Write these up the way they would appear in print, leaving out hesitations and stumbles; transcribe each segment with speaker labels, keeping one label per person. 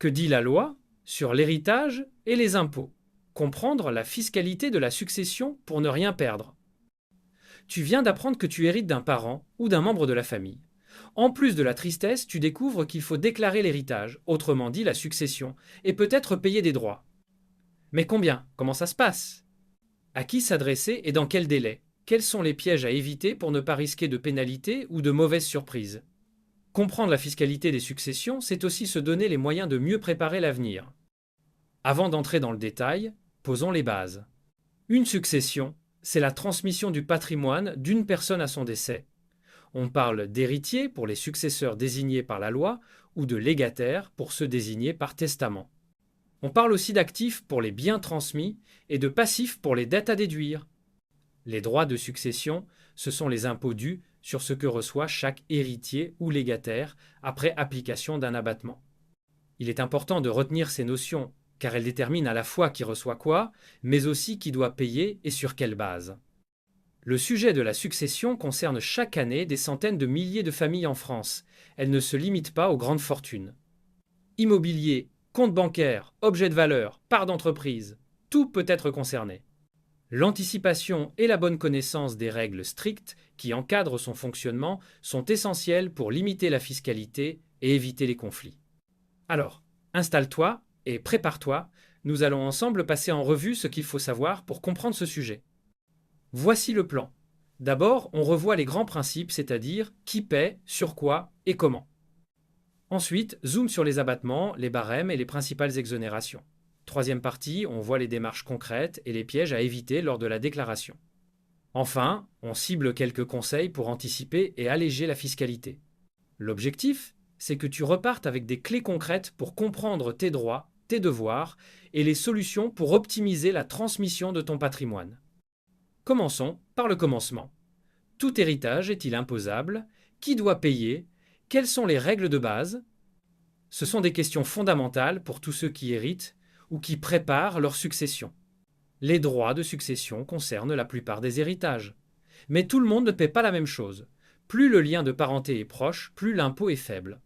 Speaker 1: Que dit la loi sur l'héritage et les impôts? Comprendre la fiscalité de la succession pour ne rien perdre. Tu viens d'apprendre que tu hérites d'un parent ou d'un membre de la famille. En plus de la tristesse, tu découvres qu'il faut déclarer l'héritage, autrement dit la succession, et peut-être payer des droits. Mais combien? Comment ça se passe? À qui s'adresser et dans quel délai? Quels sont les pièges à éviter pour ne pas risquer de pénalités ou de mauvaises surprises? Comprendre la fiscalité des successions, c'est aussi se donner les moyens de mieux préparer l'avenir. Avant d'entrer dans le détail, posons les bases. Une succession, c'est la transmission du patrimoine d'une personne à son décès. On parle d'héritier pour les successeurs désignés par la loi ou de légataire pour ceux désignés par testament. On parle aussi d'actifs pour les biens transmis et de passifs pour les dettes à déduire. Les droits de succession, ce sont les impôts dus sur ce que reçoit chaque héritier ou légataire après application d'un abattement. Il est important de retenir ces notions car elles déterminent à la fois qui reçoit quoi, mais aussi qui doit payer et sur quelle base. Le sujet de la succession concerne chaque année des centaines de milliers de familles en France. Elle ne se limite pas aux grandes fortunes. Immobilier, compte bancaire, objet de valeur, part d'entreprise, tout peut être concerné. L'anticipation et la bonne connaissance des règles strictes qui encadrent son fonctionnement sont essentielles pour limiter la fiscalité et éviter les conflits. Alors, installe-toi et prépare-toi, nous allons ensemble passer en revue ce qu'il faut savoir pour comprendre ce sujet. Voici le plan. D'abord, on revoit les grands principes, c'est-à-dire qui paie, sur quoi et comment. Ensuite, zoom sur les abattements, les barèmes et les principales exonérations. Troisième partie, on voit les démarches concrètes et les pièges à éviter lors de la déclaration. Enfin, on cible quelques conseils pour anticiper et alléger la fiscalité. L'objectif, c'est que tu repartes avec des clés concrètes pour comprendre tes droits, tes devoirs et les solutions pour optimiser la transmission de ton patrimoine. Commençons par le commencement. Tout héritage est-il imposable? Qui doit payer? Quelles sont les règles de base? Ce sont des questions fondamentales pour tous ceux qui héritent ou qui préparent leur succession. Les droits de succession concernent la plupart des héritages. Mais tout le monde ne paie pas la même chose. Plus le lien de parenté est proche, plus l'impôt est faible.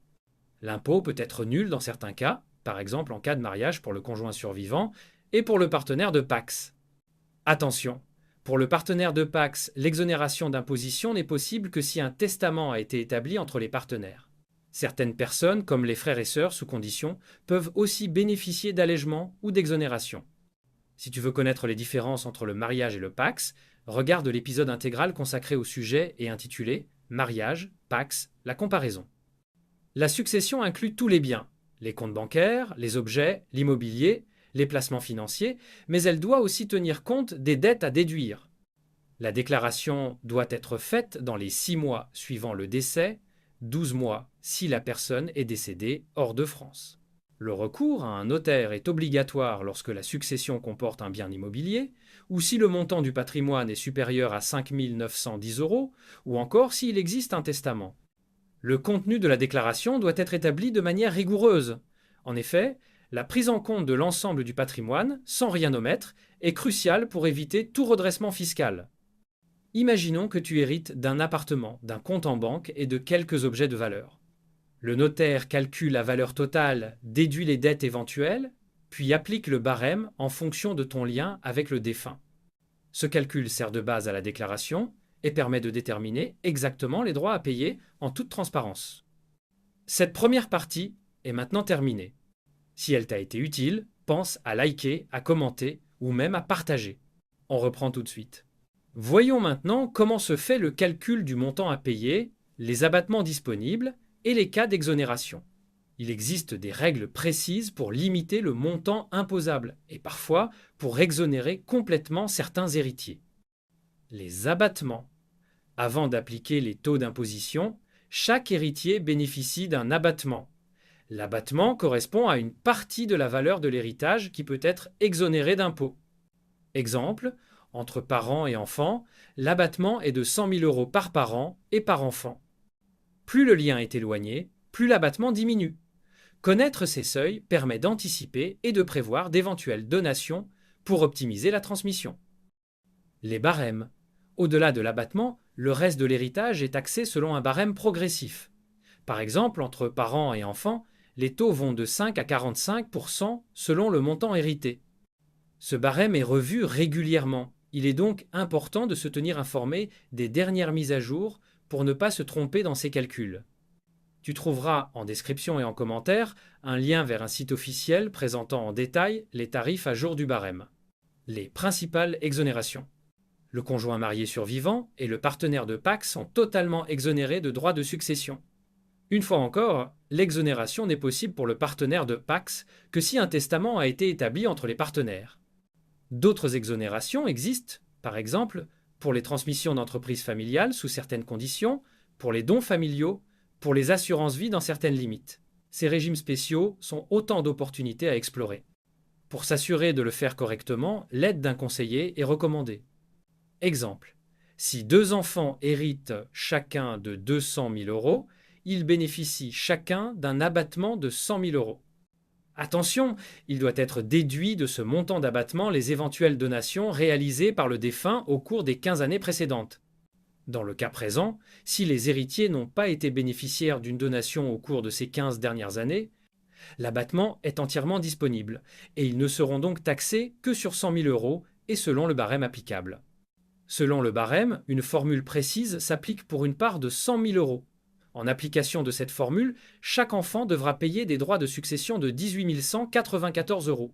Speaker 1: L'impôt peut être nul dans certains cas, par exemple en cas de mariage pour le conjoint survivant et pour le partenaire de Pacs. Attention, pour le partenaire de Pacs, l'exonération d'imposition n'est possible que si un testament a été établi entre les partenaires. Certaines personnes, comme les frères et sœurs sous condition, peuvent aussi bénéficier d'allègements ou d'exonérations. Si tu veux connaître les différences entre le mariage et le Pacs, regarde l'épisode intégral consacré au sujet et intitulé Mariage, Pacs, la comparaison. La succession inclut tous les biens, les comptes bancaires, les objets, l'immobilier, les placements financiers, mais elle doit aussi tenir compte des dettes à déduire. La déclaration doit être faite dans les 6 mois suivant le décès, 12 mois si la personne est décédée hors de France. Le recours à un notaire est obligatoire lorsque la succession comporte un bien immobilier, ou si le montant du patrimoine est supérieur à 5 910 €, ou encore s'il existe un testament. Le contenu de la déclaration doit être établi de manière rigoureuse. En effet, la prise en compte de l'ensemble du patrimoine, sans rien omettre, est cruciale pour éviter tout redressement fiscal. Imaginons que tu hérites d'un appartement, d'un compte en banque et de quelques objets de valeur. Le notaire calcule la valeur totale, déduit les dettes éventuelles, puis applique le barème en fonction de ton lien avec le défunt. Ce calcul sert de base à la déclaration et permet de déterminer exactement les droits à payer en toute transparence. Cette première partie est maintenant terminée. Si elle t'a été utile, pense à liker, à commenter ou même à partager. On reprend tout de suite. Voyons maintenant comment se fait le calcul du montant à payer, les abattements disponibles et les cas d'exonération. Il existe des règles précises pour limiter le montant imposable et parfois pour exonérer complètement certains héritiers. Les abattements. Avant d'appliquer les taux d'imposition, chaque héritier bénéficie d'un abattement. L'abattement correspond à une partie de la valeur de l'héritage qui peut être exonérée d'impôt. Exemple, entre parents et enfants, l'abattement est de 100 000 € par parent et par enfant. Plus le lien est éloigné, plus l'abattement diminue. Connaître ces seuils permet d'anticiper et de prévoir d'éventuelles donations pour optimiser la transmission. Les barèmes. Au-delà de l'abattement, le reste de l'héritage est taxé selon un barème progressif. Par exemple, entre parents et enfants, Les taux vont de 5 à 45% selon le montant hérité. Ce barème est revu régulièrement. Il est donc important de se tenir informé des dernières mises à jour pour ne pas se tromper dans ces calculs. Tu trouveras en description et en commentaire un lien vers un site officiel présentant en détail les tarifs à jour du barème. Les principales exonérations. Le conjoint marié survivant et le partenaire de PACS sont totalement exonérés de droits de succession. Une fois encore, l'exonération n'est possible pour le partenaire de PACS que si un testament a été établi entre les partenaires. D'autres exonérations existent, par exemple, pour les transmissions d'entreprises familiales sous certaines conditions, pour les dons familiaux, pour les assurances-vie dans certaines limites. Ces régimes spéciaux sont autant d'opportunités à explorer. Pour s'assurer de le faire correctement, l'aide d'un conseiller est recommandée. Exemple. Si 2 enfants héritent chacun de 200 000 euros, ils bénéficient chacun d'un abattement de 100 000 euros. Attention, il doit être déduit de ce montant d'abattement les éventuelles donations réalisées par le défunt au cours des 15 années précédentes. Dans le cas présent, si les héritiers n'ont pas été bénéficiaires d'une donation au cours de ces 15 dernières années, l'abattement est entièrement disponible et ils ne seront donc taxés que sur 100 000 euros et selon le barème applicable. Selon le barème, une formule précise s'applique pour une part de 100 000 euros. En application de cette formule, chaque enfant devra payer des droits de succession de 18 194 euros.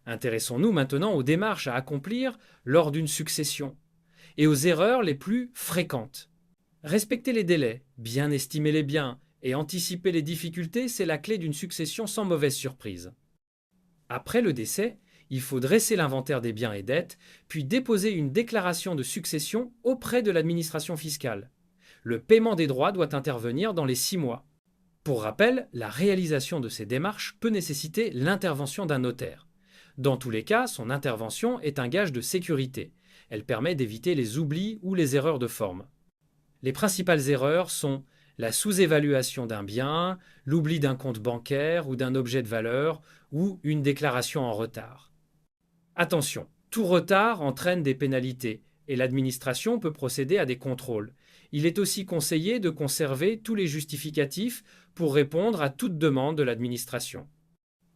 Speaker 1: Intéressons-nous maintenant aux démarches à accomplir lors d'une succession et aux erreurs les plus fréquentes. Respecter les délais, bien estimer les biens et anticiper les difficultés, c'est la clé d'une succession sans mauvaise surprise. Après le décès, il faut dresser l'inventaire des biens et dettes, puis déposer une déclaration de succession auprès de l'administration fiscale. Le paiement des droits doit intervenir dans les 6 mois. Pour rappel, la réalisation de ces démarches peut nécessiter l'intervention d'un notaire. Dans tous les cas, son intervention est un gage de sécurité. Elle permet d'éviter les oublis ou les erreurs de forme. Les principales erreurs sont la sous-évaluation d'un bien, l'oubli d'un compte bancaire ou d'un objet de valeur, ou une déclaration en retard. Attention, tout retard entraîne des pénalités et l'administration peut procéder à des contrôles. Il est aussi conseillé de conserver tous les justificatifs pour répondre à toute demande de l'administration.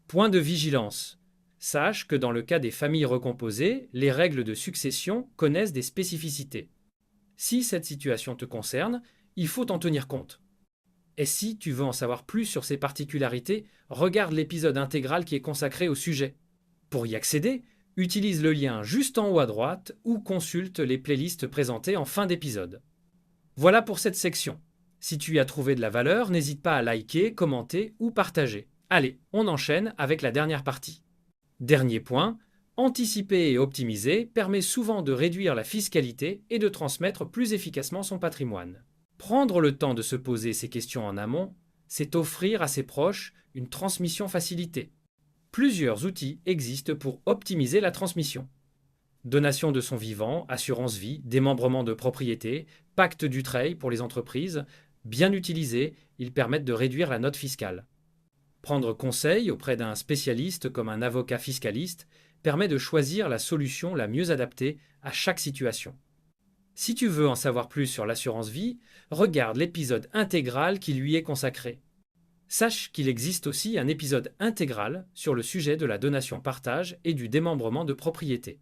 Speaker 1: Point de vigilance. Sache que dans le cas des familles recomposées, les règles de succession connaissent des spécificités. Si cette situation te concerne, il faut en tenir compte. Et si tu veux en savoir plus sur ces particularités, regarde l'épisode intégral qui est consacré au sujet. Pour y accéder, utilise le lien juste en haut à droite ou consulte les playlists présentées en fin d'épisode. Voilà pour cette section. Si tu y as trouvé de la valeur, n'hésite pas à liker, commenter ou partager. Allez, on enchaîne avec la dernière partie. Dernier point, anticiper et optimiser permet souvent de réduire la fiscalité et de transmettre plus efficacement son patrimoine. Prendre le temps de se poser ces questions en amont, c'est offrir à ses proches une transmission facilitée. Plusieurs outils existent pour optimiser la transmission. Donation de son vivant, assurance vie, démembrement de propriété, pacte d'Utreil pour les entreprises, bien utilisés, ils permettent de réduire la note fiscale. Prendre conseil auprès d'un spécialiste comme un avocat fiscaliste permet de choisir la solution la mieux adaptée à chaque situation. Si tu veux en savoir plus sur l'assurance vie, regarde l'épisode intégral qui lui est consacré. Sache qu'il existe aussi un épisode intégral sur le sujet de la donation-partage et du démembrement de propriété.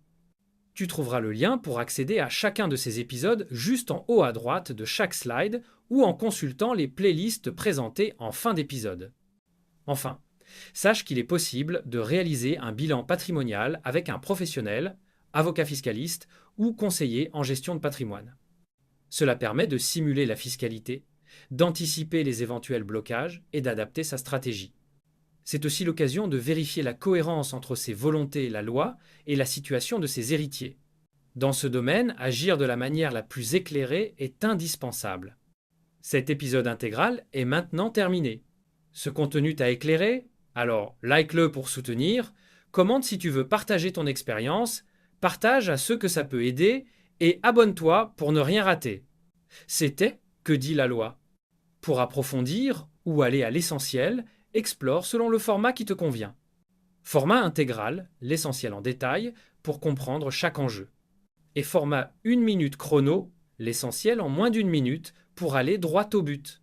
Speaker 1: Tu trouveras le lien pour accéder à chacun de ces épisodes juste en haut à droite de chaque slide ou en consultant les playlists présentées en fin d'épisode. Enfin, sache qu'il est possible de réaliser un bilan patrimonial avec un professionnel, avocat fiscaliste ou conseiller en gestion de patrimoine. Cela permet de simuler la fiscalité, d'anticiper les éventuels blocages et d'adapter sa stratégie. C'est aussi l'occasion de vérifier la cohérence entre ses volontés, la loi, et la situation de ses héritiers. Dans ce domaine, agir de la manière la plus éclairée est indispensable. Cet épisode intégral est maintenant terminé. Ce contenu t'a éclairé? Alors like-le pour soutenir, commente si tu veux partager ton expérience, partage à ceux que ça peut aider et abonne-toi pour ne rien rater. C'était Que dit la loi? Pour approfondir ou aller à l'essentiel, explore selon le format qui te convient. Format intégral, l'essentiel en détail, pour comprendre chaque enjeu. Et format 1 minute chrono, l'essentiel en moins d'1 minute, pour aller droit au but.